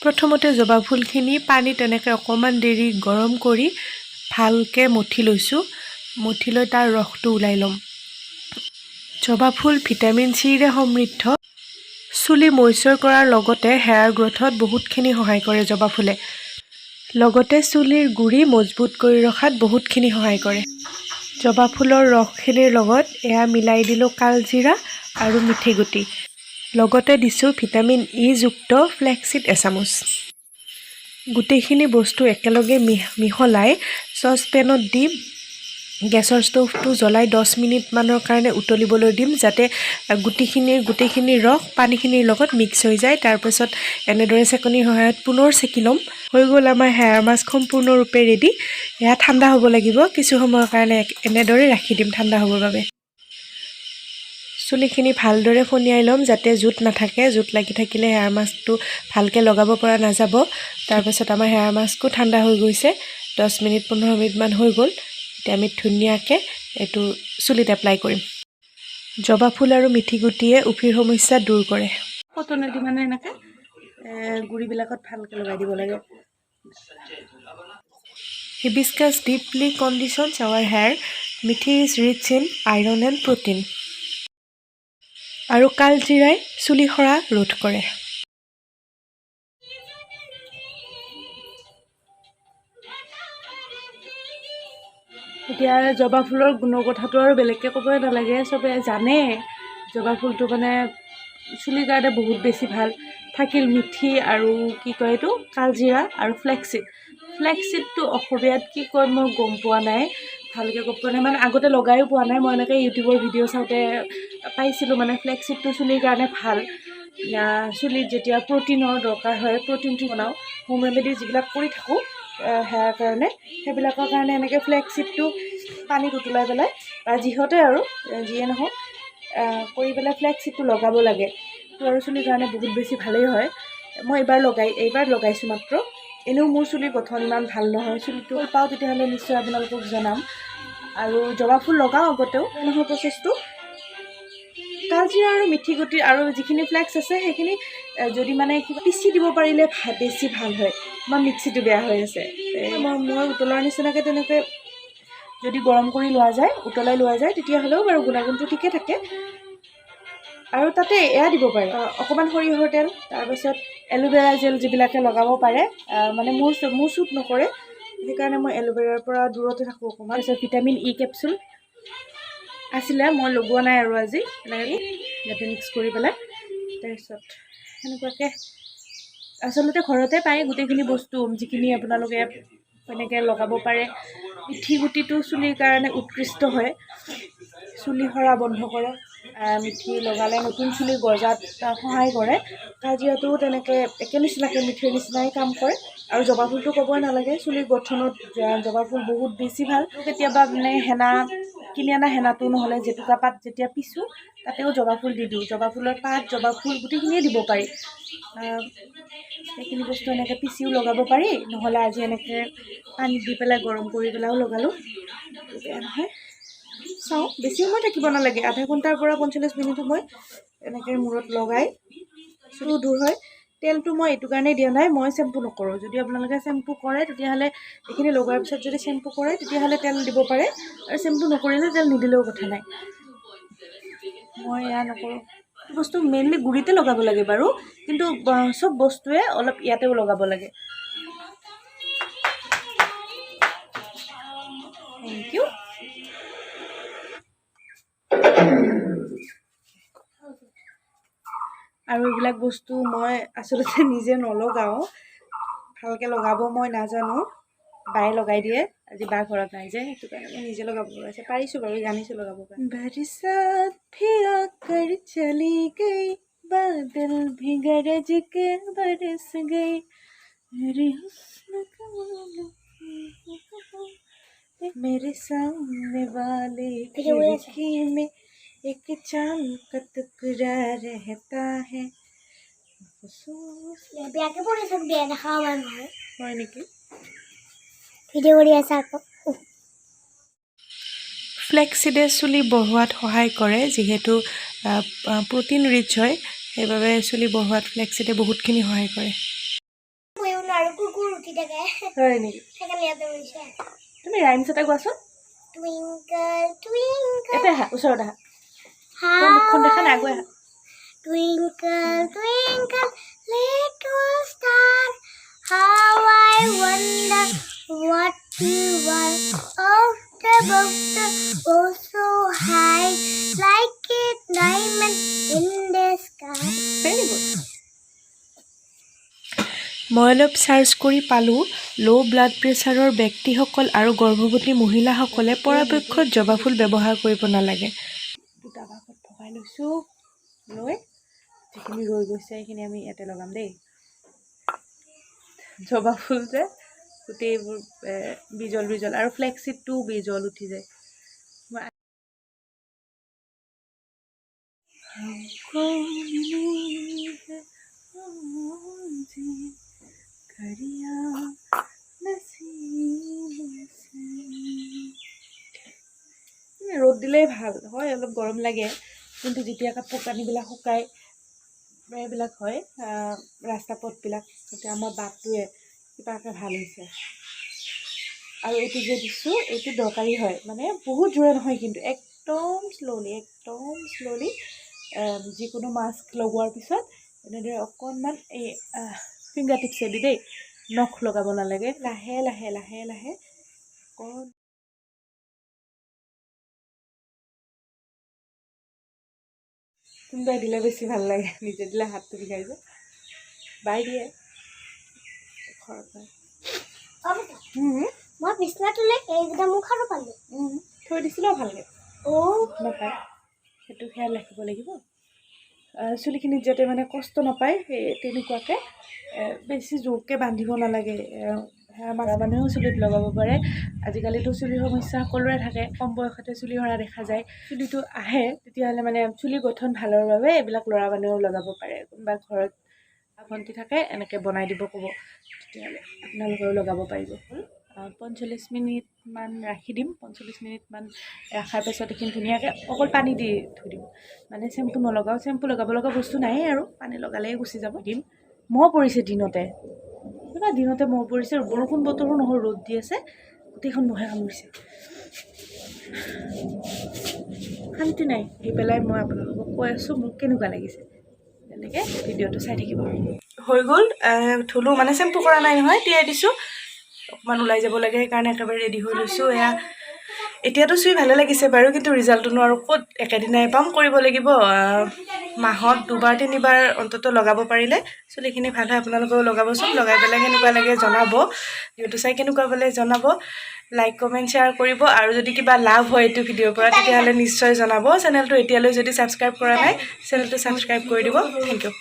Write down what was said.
প্ৰথমতে জবা ফুলখিনি পানীত এনেকৈ অকণমান দেৰি গৰম কৰি ভালকৈ মঠি লৈছোঁ। মঠি লৈ তাৰ ৰসটো ওলাই ল'ম। জবা ফুল ভিটামিন চিৰে সমৃদ্ধ। চুলি মইশ্চাৰ কৰাৰ লগতে হেয়াৰ গ্ৰথত বহুতখিনি সহায় কৰে জবা ফুলে। লগতে চুলিৰ গুৰি মজবুত কৰি ৰখাত বহুতখিনি সহায় কৰে। জবা ফুলৰ ৰসখিনিৰ লগত এয়া মিলাই দিলোঁ কালজিৰা আৰু মিঠি গুটি। লগতে দিছোঁ ভিটামিন ই যুক্ত ফ্লেক্সিড এচামুচ। গোটেইখিনি বস্তু একেলগে মিহলাই চচপেনত দি গেছৰ ষ্ট'ভটো জ্বলাই 10 মিনিটমানৰ কাৰণে উতলিবলৈ দিম, যাতে গোটেইখিনি ৰস পানীখিনিৰ লগত মিক্স হৈ যায়। তাৰপিছত এনেদৰে চেকনিৰ সহায়ত পুনৰ চেকি ল'ম। হৈ গ'ল আমাৰ হেয়াৰ মাস্ক সম্পূৰ্ণৰূপে ৰেডি। এয়া ঠাণ্ডা হ'ব লাগিব। কিছু সময়ৰ কাৰণে এনেদৰে ৰাখি দিম ঠাণ্ডা হ'বৰ বাবে। চুলিখিনি ভালদৰে ফনিয়াই ল'ম যাতে জোঁট নাথাকে। জোঁট লাগি থাকিলে হেয়াৰ মাস্কটো ভালকৈ লগাব পৰা নাযাব। তাৰপিছত আমাৰ হেয়াৰ মাস্কো ঠাণ্ডা হৈ গৈছে। 10 মিনিট 15 মিনিটমান হৈ গ'ল। এতিয়া আমি ধুনীয়াকৈ এইটো চুলিত এপ্লাই কৰিম। জবা ফুল আৰু মিঠি গুটিয়ে উফিৰ সমস্যা দূৰ কৰে। কটনেদি মানে এনেকৈ গুৰিবিলাকত ভালকৈ লগাই দিব লাগে। Hibiscus deeply conditions our hair. Methi is rich in iron and protein. আৰু কালজিৰাই চুলি সৰা ৰোধ কৰে। এতিয়া জবা ফুলৰ গুণৰ কথাটো আৰু বেলেগকৈ ক'বই নালাগে, চবে জানে। জবা ফুলটো মানে চুলিৰ কাৰণে বহুত বেছি ভাল। থাকিল মিঠি আৰু কি কয় এইটো কালজিৰা আৰু ফ্লেক্সিডটো অসমীয়াত কি কয় মই গম পোৱা নাই, ভালকৈ গম পোৱা নাই, মানে আগতে লগায়ো পোৱা নাই। মই এনেকৈ ইউটিউবৰ ভিডিঅ' চাওঁতে পাইছিলোঁ মানে ফ্লেক্সিডটো চুলিৰ কাৰণে ভাল। চুলিত যেতিয়া প্ৰটিনৰ দৰকাৰ হয়, প্ৰটিনটো বনাওঁ। হোম ৰেমেডি যিবিলাক কৰি থাকোঁ হেয়াৰ কাৰণে, সেইবিলাকৰ কাৰণে এনেকৈ ফ্লেক্সিডটো পানীত উতলাই পেলাই বা যিহতে আৰু যিয়ে নহওক কৰি পেলাই ফ্লেক্সিডটো লগাব লাগে। তো আৰু চুলিৰ কাৰণে বহুত বেছি ভালেই হয়। মই এইবাৰ লগাইছোঁ মাত্ৰ। এনেও মোৰ চুলিৰ গঠন ইমান ভাল নহয়। চুলিটো পাওঁ তেতিয়াহ'লে নিশ্চয় আপোনালোকক জনাম। আৰু জবা ফুল লগাওঁ আগতেও। নহয় প্ৰচেছটো কালজিৰা আৰু মিঠি গুটি আৰু যিখিনি ফ্লেক্স আছে সেইখিনি যদি মানে কিবা পিচি দিব পাৰিলে বেছি ভাল হয়। আমাৰ মিক্সিটো বেয়া হৈ আছে। মই উতলাৰ নিচিনাকৈ তেনেকৈ যদি গৰম কৰি লোৱা যায়, উতলাই লোৱা যায়, তেতিয়াহ'লেও বাৰু গুণাগুণটো ঠিকে থাকে। আৰু তাতে এয়া দিব পাৰে অকণমান সৰিয়হৰ তেল, তাৰপাছত এল'ভেৰা জেল যিবিলাকে লগাব পাৰে। মানে মোৰ শ্বুট নকৰে, সেইকাৰণে মই এল'ভেৰাৰ পৰা দূৰতে থাকোঁ অকণমান। তাৰপিছত ভিটামিন ই কেপচুল আছিলে, মই লগোৱা নাই আৰু আজি এনেকৈ ইয়াতে মিক্স কৰি পেলাই। তাৰপিছত সেনেকুৱাকৈ আচলতে ঘৰতে পায় গোটেইখিনি বস্তু, যিখিনি আপোনালোকে এনেকৈ লগাব পাৰে। মিঠি গুটিটো চুলিৰ কাৰণে উৎকৃষ্ট হয়, চুলি সৰা বন্ধ কৰে। মিঠি লগালে নতুন চুলি গজাত সহায় কৰে। কালজিৰাটোও তেনেকৈ একে নিচিনাকৈ মিঠিৰ নিচিনাই কাম কৰে। আৰু জবা ফুলটো ক'বই নালাগে, চুলিৰ গঠনত জবা ফুল বহুত বেছি ভাল। কেতিয়াবা মানে কিনি অনা হেনাটো নহ'লে জেতুকা পাত যেতিয়া পিছোঁ তাতেও জবা ফুল দি দিওঁ। জবা ফুলৰ পাত, জবা ফুল গোটেইখিনিয়ে দিব পাৰি। সেইখিনি বস্তু এনেকৈ পিচিও লগাব পাৰি, নহ'লে আজি এনেকৈ পানীত দি পেলাই গৰম কৰি পেলাইও লগালোঁ। বেয়া নহয়। চাওঁ, বেছি সময় থাকিব নালাগে, আধা ঘণ্টাৰ পৰা 45 মিনিট সময় এনেকৈ মূৰত লগাই চুলিও দূৰ হয়। তেলটো মই এইটো কাৰণেই দিয়া নাই, মই চেম্পু নকৰোঁ। যদি আপোনালোকে চেম্পু কৰে তেতিয়াহ'লে এইখিনি লগোৱাৰ পিছত যদি চেম্পু কৰে তেতিয়াহ'লে তেল দিব পাৰে, আৰু চেম্পু নকৰিলে তেল নিদিলেও কথা নাই। মই এয়া নকৰোঁ। বস্তু মেইনলি গুৰিতে লগাব লাগে বাৰু, কিন্তু চব বস্তুৱে অলপ ইয়াতেও লগাব লাগে। Thank you. আৰু এইবিলাক বস্তু মই আচলতে নিজে নলগাওঁ, ভালকৈ লগাব মই নাজানো, বায়ে লগাই দিয়ে। আজি বা ঘৰত নাই যে, সেইটো কাৰণে মই নিজে লগাব লগাইছে, পাৰিছোঁ বাৰু, জানিছোঁ লগাব কাৰণে। বৰসাত ভি আকৰ চলি গই, বাদল ভি গৰজ কে বৰস গই, মেৰে हुस्न का मेरे सामने वाले खिड़की में एक चांद का टुकड़ा रहता है। হয় নেকি? ফ্লেক্সিডে চুলি বঢ়োৱাত সহায় কৰে, যিহেতু প্ৰটিন ৰিচ হয়, সেইবাবে চুলি বঢ়োৱাত ফ্লেক্সিডে বহুতখিনি সহায় কৰে। আৰু কুকুৰ উঠি থাকে হয় নেকি সেইকাৰণে ইয়াতে বহিছে তুমি ৰাইমছ এটা কোৱাচোন টুইংকল টুইংকল এটা আহা ওচৰত আহা তোৰ মুখখন দেখা নাই আগুৱাই আহা Twinkle, twinkle, little star, how I wonder what you are. Of the above so high, like a diamond in the sky. Very good. মই অলপ চাৰ্চ কৰি পালোঁ ল' ব্লাড প্ৰেছাৰৰ ব্যক্তিসকল আৰু গৰ্ভৱতী মহিলাসকলে পৰাপক্ষত জবা ফুল ব্যৱহাৰ কৰিব নালাগে দুটা ভাগত ভগাই লৈছোঁ লৈ যিখিনি ৰৈ গৈছে সেইখিনি আমি ইয়াতে লগাম দেই জবা ফুল যে গোটেইবোৰ বিজল বিজল আৰু ফ্লেক্সিডটোও বিজল উঠি যায় ৰ'দ দিলেই ভাল হয় অলপ গৰম লাগে কিন্তু যেতিয়া কাপোৰ কানিবিলাক শুকায় এইবিলাক হয় ৰাস্তা পথবিলাক তেতিয়া আমাৰ বাটটোৱে কিবাকৈ ভাল হৈছে আৰু এইটো যে দিছোঁ এইটো দৰকাৰী হয় মানে বহুত জোৰে নহয় কিন্তু একদম শ্ল'লি যিকোনো মাস্ক লগোৱাৰ পিছত এনেদৰে অকণমান এই ফিংগাৰ টিপছেদি দেই নখ লগাব নালাগে লাহে লাহে লাহে লাহে অকণ কোনোবাই দিলে বেছি ভাল লাগে নিজে দিলে হাতটো বিষাই যে বাই দিয়ে ঘৰত মই বিছনাটোলৈ এইকেইটা মুখ আৰু পালোঁ থৈ দিছিলোঁ ভালকৈ নাপায় সেইটো খেয়াল ৰাখিব লাগিব চুলিখিনিত যাতে মানে কষ্ট নাপায় সেই তেনেকুৱাকৈ বেছি জোৰকৈ বান্ধিব নালাগে আমাৰ মানুহেও চুলিত লগাব পাৰে আজিকালিতো চুলিৰ সমস্যা সকলোৰে থাকে কম বয়সতে চুলি সৰা দেখা যায় চুলিটো আহে তেতিয়াহ'লে মানে চুলিৰ গঠন ভালৰ বাবে এইবিলাক ল'ৰা মানুহেও লগাব পাৰে কোনোবা ঘৰত ভণ্টি থাকে এনেকৈ বনাই দিব ক'ব তেতিয়াহ'লে আপোনালোকেও লগাব পাৰিব 45 মিনিটমান ৰাখি দিম 45 মিনিটমান ৰখাৰ পাছত এইখিনি ধুনীয়াকৈ অকল পানী দি থৈ দিম মানে চেম্পু নলগাওঁ চেম্পু লগাব লগা বস্তু নাই আৰু পানী লগালেই গুচি যাব দিম মহ পৰিছে দিনতে মহ পৰিছে বৰষুণ বতৰো নহয় ৰ'দ দি আছে গোটেইখন মহে কামুৰিছে শান্তি নাই আহি পেলাই মই আপোনালোকক কৈ আছোঁ মোক কেনেকুৱা লাগিছে তেনেকৈ ভিডিঅ'টো চাই থাকিব হৈ গ'ল ধুলোঁ মানে চেম্পু কৰা নাই নহয় তিয়াই দিছোঁ অকণমান ওলাই যাব লাগে সেইকাৰণে একেবাৰে ৰেডি হৈ লৈছোঁ এতিয়াতো চুই ভালে লাগিছে বাৰু কিন্তু ৰিজাল্টটোনো আৰু ক'ত একেদিনাই পাম কৰিব লাগিব মাহত 2-3বাৰ অন্ততঃ লগাব পাৰিলে চুলিখিনি ভাল হয় আপোনালোকেও লগাবচোন লগাই পেলাই কেনেকুৱা লাগে জনাব ভিডিঅ'টো চাই কেনেকুৱা পালে জনাব লাইক কমেণ্ট শ্বেয়াৰ কৰিব আৰু যদি কিবা লাভ হয় এইটো ভিডিঅ'ৰ পৰা তেতিয়াহ'লে নিশ্চয় জনাব চেনেলটো এতিয়ালৈ যদি ছাবস্ক্ৰাইব কৰা নাই চেনেলটো ছাবস্ক্ৰাইব কৰি দিব থেংক ইউ